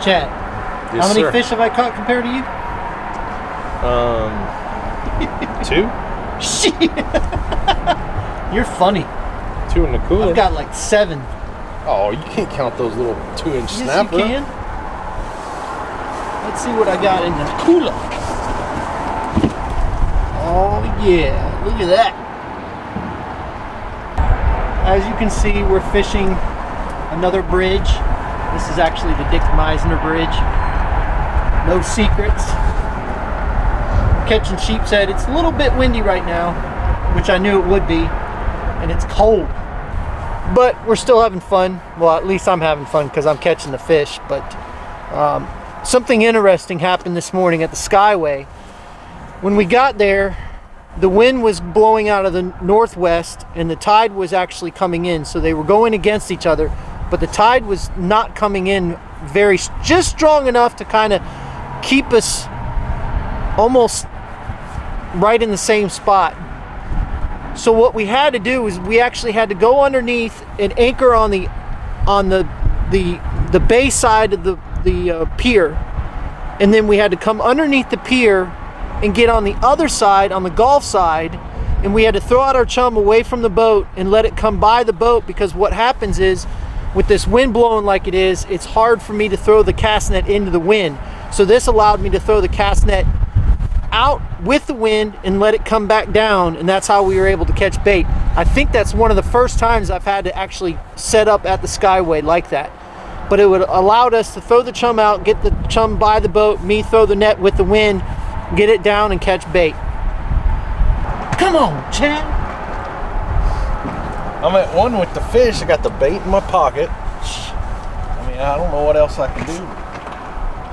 Chad, Yes, how many sir. fish have I caught compared to you? 2? Shit. You're funny. 2 in the cooler. I've got like 7. Oh, you can't count those little 2-inch Yes, snapper. you can. Let's see what I got in the cooler. Oh yeah, look at that. As you can see, we're fishing another bridge. This is actually the Dick Meisner Bridge. No secrets. Catching sheepshead. It's a little bit windy right now, which I knew it would be, and it's cold. But we're still having fun. Well, at least I'm having fun because I'm catching the fish. But something interesting happened this morning at the Skyway. When we got there, the wind was blowing out of the northwest and the tide was actually coming in. So they were going against each other, but the tide was not coming in just strong enough to kind of keep us almost right in the same spot. So what we had to do is we actually had to go underneath and anchor on the bay side of the pier, and then we had to come underneath the pier and get on the other side, on the Gulf side, and we had to throw out our chum away from the boat and let it come by the boat, because what happens is with this wind blowing like it is, it's hard for me to throw the cast net into the wind. So this allowed me to throw the cast net out with the wind and let it come back down, and that's how we were able to catch bait. I think that's one of the first times I've had to actually set up at the Skyway like that. But it would allowed us to throw the chum out, get the chum by the boat, me throw the net with the wind, get it down and catch bait. Come on, Chad. I'm at one with the fish. I got the bait in my pocket. I mean, I don't know what else I can do. You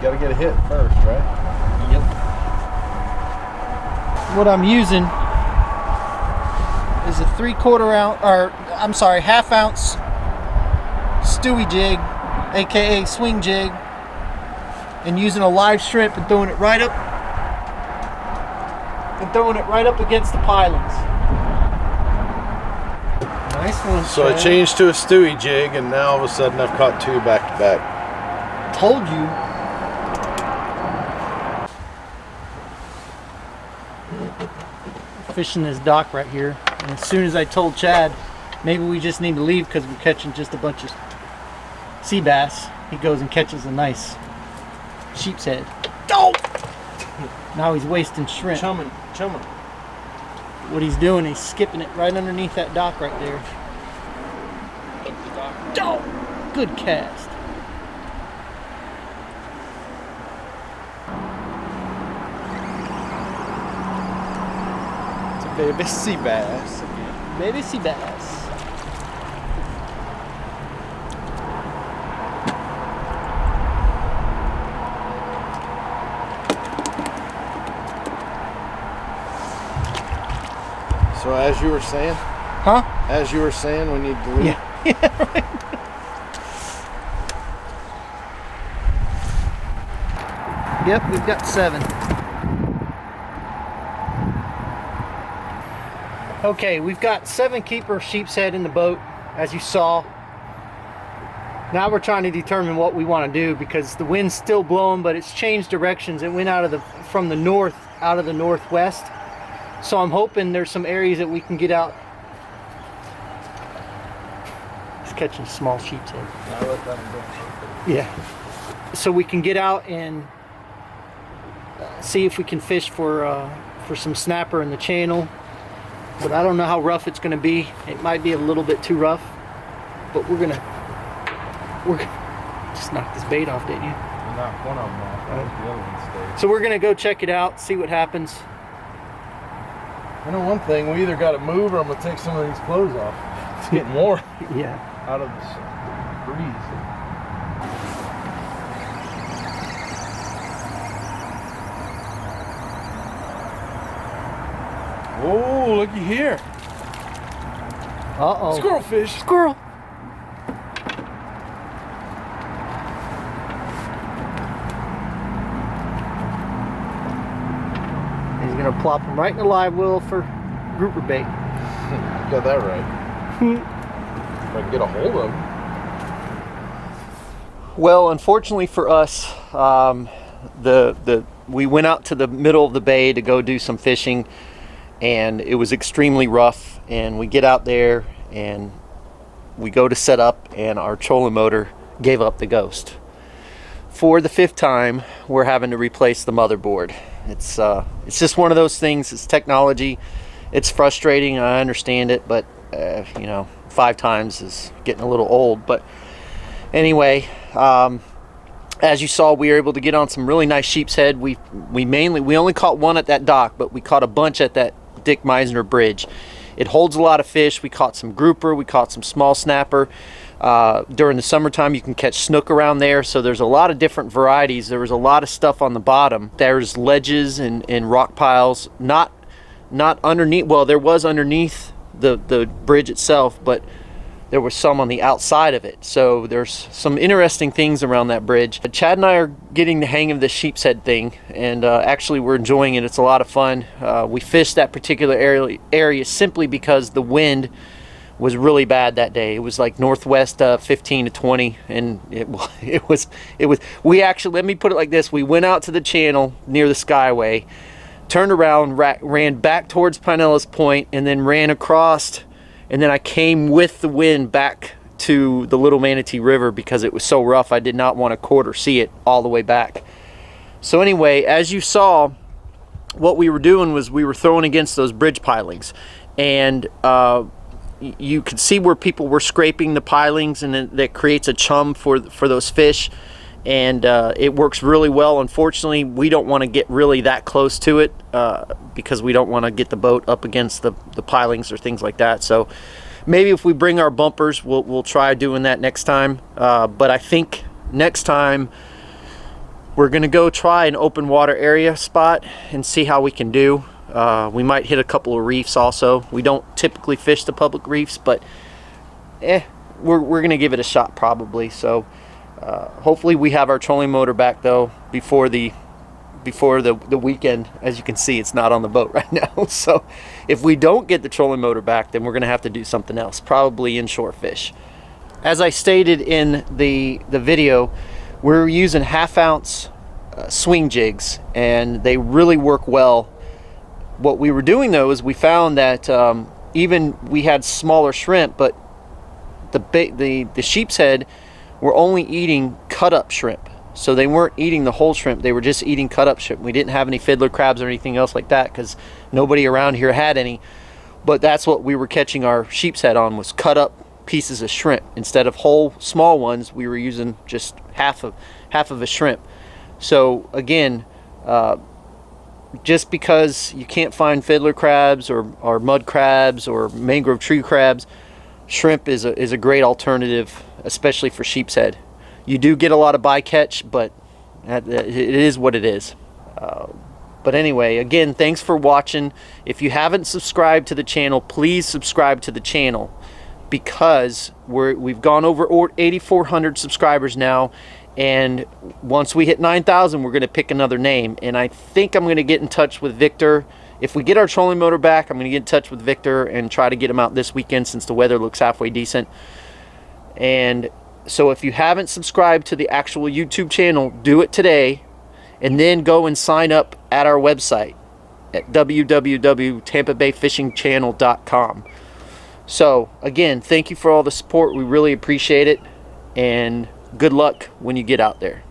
gotta get a hit first, right? Yep. What I'm using is a 3/4 ounce, or I'm sorry, 1/2 ounce Stewie jig, aka swing jig, and using a live shrimp and throwing it right up against the pilings. Nice one. So Chad. I changed to a Stewie jig, and now all of a sudden I've caught 2 back to back. Told you. Fishing this dock right here, and as soon as I told Chad maybe we just need to leave because we're catching just a bunch of sea bass, he goes and catches a nice sheepshead. Oh! Now he's wasting shrimp. Chumming. What he's doing, he's skipping it right underneath that dock right there. Oh! Good cast. Baby sea bass. Baby sea bass. So as you were saying? Huh? As you were saying, we need to leave. Yeah, right. Yep, we've got 7. Okay, we've got 7 keeper sheepshead in the boat, as you saw. Now we're trying to determine what we want to do because the wind's still blowing, but it's changed directions. It went from the north out of the northwest. So I'm hoping there's some areas that we can get out. He's catching small sheepshead. Yeah. So we can get out and see if we can fish for some snapper in the channel. But I don't know how rough it's going to be. It might be a little bit too rough. But we're gonna just knock this bait off, didn't you? You knocked one of them off. The other one stayed. So we're gonna go check it out, see what happens. I know one thing, we either got to move or I'm going to take some of these clothes off. It's getting warm Yeah. out of this breeze. Oh, looky here. Uh-oh. Squirrel fish. Squirrel. He's gonna plop him right in the live well for grouper bait. You got that right. If I can get a hold of him. Well, unfortunately for us, we went out to the middle of the bay to go do some fishing, and it was extremely rough. And we get out there and we go to set up, and our trolling motor gave up the ghost. For the 5th time, we're having to replace the motherboard. It's just one of those things. It's technology. It's frustrating. I understand it, but you know, 5 times is getting a little old. But anyway, as you saw, we were able to get on some really nice sheepshead. We only caught one at that dock, but we caught a bunch at that Dick Meisner bridge. It holds a lot of fish. We caught some grouper, we caught some small snapper. During the summertime, you can catch snook around there, so there's a lot of different varieties. There was a lot of stuff on the bottom. There's ledges and rock piles, not underneath. Well, there was underneath the bridge itself, but there was some on the outside of it. So there's some interesting things around that bridge. Chad and I are getting the hang of the sheepshead thing, and actually we're enjoying it. It's a lot of fun. We fished that particular area simply because the wind was really bad that day. It was like northwest 15 to 20, and it was we actually, let me put it like this, we went out to the channel near the Skyway, turned around, ran back towards Pinellas Point, and then ran across, and then I came with the wind back to the Little Manatee River because it was so rough. I did not want to quarter see it all the way back. So anyway, as you saw, what we were doing was we were throwing against those bridge pilings, and you could see where people were scraping the pilings, and then that creates a chum for those fish, and it works really well. Unfortunately, we don't want to get really that close to it because we don't want to get the boat up against the pilings or things like that. So maybe if we bring our bumpers, we'll try doing that next time. But I think next time we're gonna go try an open water area spot and see how we can do. We might hit a couple of reefs also. We don't typically fish the public reefs, but we're gonna give it a shot probably. So hopefully we have our trolling motor back though before the weekend. As you can see, it's not on the boat right now. So if we don't get the trolling motor back, then we're gonna have to do something else, probably inshore fish. As I stated in the video, we're using 1/2 ounce swing jigs, and they really work well. What we were doing though is we found that even we had smaller shrimp, but the sheepshead were only eating cut up shrimp. So they weren't eating the whole shrimp, they were just eating cut up shrimp. We didn't have any fiddler crabs or anything else like that because nobody around here had any. But that's what we were catching our sheepshead on, was cut up pieces of shrimp. Instead of whole small ones, we were using just half of a shrimp. So again, just because you can't find fiddler crabs or mud crabs or mangrove tree crabs, shrimp is a great alternative, especially for sheepshead. You do get a lot of bycatch, but it is what it is. But anyway, again, thanks for watching. If you haven't subscribed to the channel, please subscribe to the channel, because we've gone over 8,400 subscribers now, and once we hit 9,000, we're going to pick another name. And I think I'm going to get in touch with Victor. If we get our trolling motor back, I'm going to get in touch with Victor and try to get him out this weekend since the weather looks halfway decent. And so if you haven't subscribed to the actual YouTube channel, do it today, and then go and sign up at our website at www.tampabayfishingchannel.com. So again, thank you for all the support. We really appreciate it, and good luck when you get out there.